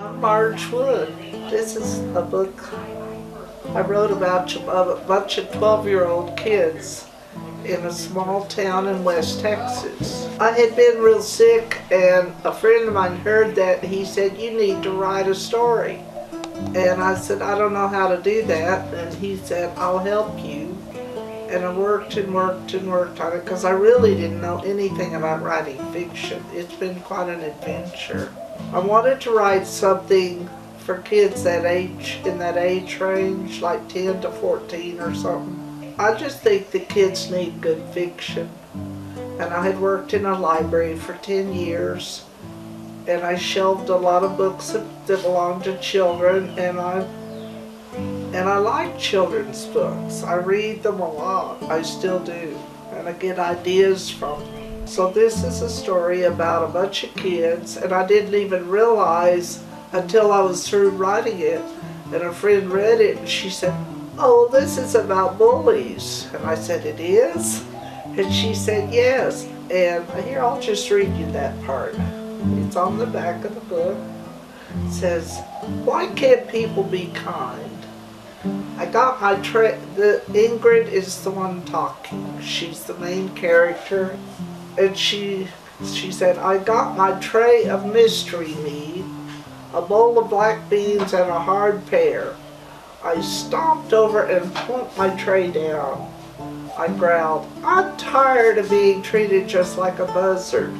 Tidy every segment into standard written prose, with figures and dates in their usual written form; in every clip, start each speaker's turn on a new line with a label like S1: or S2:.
S1: I'm Marge Wood. This is a book I wrote about a bunch of 12-year-old kids in a small town in West Texas. I had been real sick, and a friend of mine heard that. He said, "You need to write a story." And I said, "I don't know how to do that." And he said, "I'll help you." And I worked and worked and worked on it because I really didn't know anything about writing fiction. It's been quite an adventure. I wanted to write something for kids that age, in that age range, like 10 to 14 or something. I just think the kids need good fiction. And I had worked in a library for 10 years, and I shelved a lot of books that belonged to children, and I like children's books. I read them a lot. I still do. And I get ideas from them. So this is a story about a bunch of kids, and I didn't even realize until I was through writing it, and a friend read it and she said, "Oh, this is about bullies." And I said, "It is?" And she said, "Yes." And here, I'll just read you that part. It's on the back of the book. It says, "Why can't people be kind? I got my Ingrid is the one talking. She's the main character. And she said, "I got my tray of mystery meat, a bowl of black beans and a hard pear. I stomped over and plunked my tray down. I growled, 'I'm tired of being treated just like a buzzard.'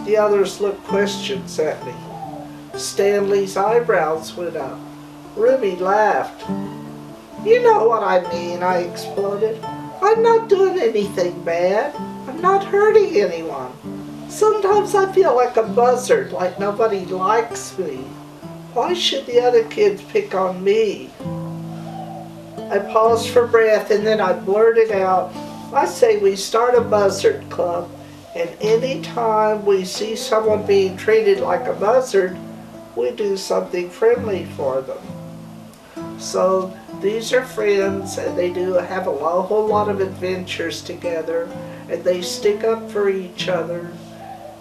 S1: The others looked questions at me. Stanley's eyebrows went up. Ruby laughed. 'You know what I mean,' I exploded. 'I'm not doing anything bad. I'm not hurting anyone. Sometimes I feel like a buzzard, like nobody likes me. Why should the other kids pick on me?' I paused for breath, and then I blurted out, 'I say we start a buzzard club, and any time we see someone being treated like a buzzard, we do something friendly for them.' So these are friends, and they do have a whole lot of adventures together, and they stick up for each other,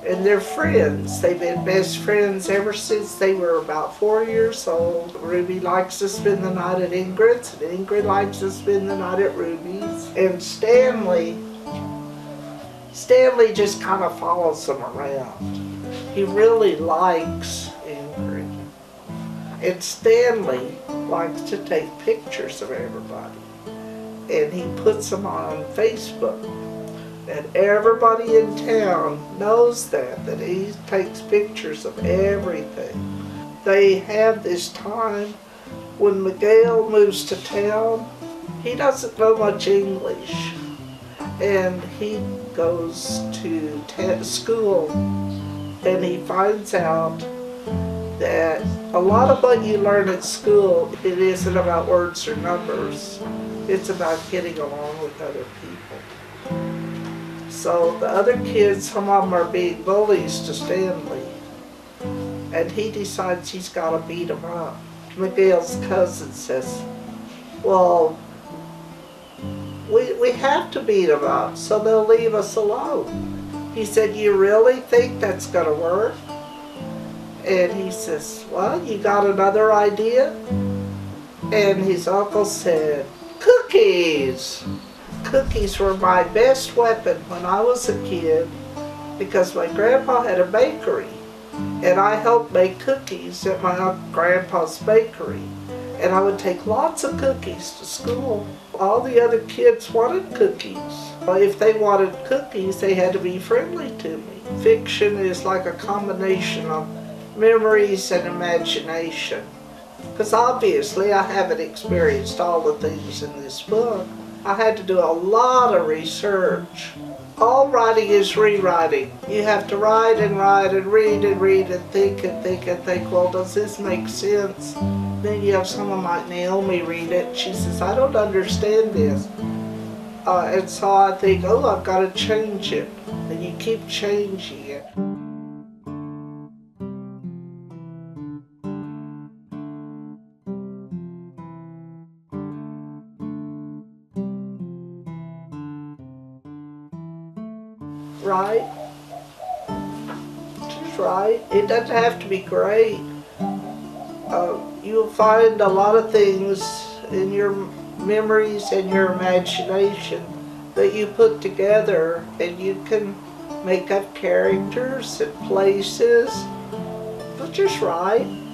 S1: and they're friends. They've been best friends ever since they were about 4 years old. Ruby likes to spend the night at Ingrid's, and Ingrid likes to spend the night at Ruby's. And Stanley just kind of follows them around. He really likes Ingrid. And Stanley likes to take pictures of everybody, and he puts them on Facebook, and everybody in town knows that he takes pictures of everything. They have this time when Miguel moves to town. He doesn't know much English, and he goes to school, and he finds out that a lot of what you learn at school, it isn't about words or numbers. It's about getting along with other people. So the other kids, some of them are being bullies to Stanley, and he decides he's got to beat them up. Miguel's cousin says, "Well, we have to beat them up so they'll leave us alone." He said, "You really think that's going to work?" And he says, "Well, you got another idea?" And his uncle said, "Cookies! Cookies were my best weapon when I was a kid, because my grandpa had a bakery, and I helped make cookies at my grandpa's bakery. And I would take lots of cookies to school. All the other kids wanted cookies. If they wanted cookies, they had to be friendly to me." Fiction is like a combination of memories and imagination. Because obviously I haven't experienced all the things in this book. I had to do a lot of research. All writing is rewriting. You have to write and write and read and read and think and think and think, well, does this make sense? Then you have someone like Naomi read it. She says, "I don't understand this." And so I think, oh, I've got to change it. And you keep changing it. Right? Just right. It doesn't have to be great. you'll find a lot of things in your memories and your imagination that you put together, and you can make up characters and places, but just write.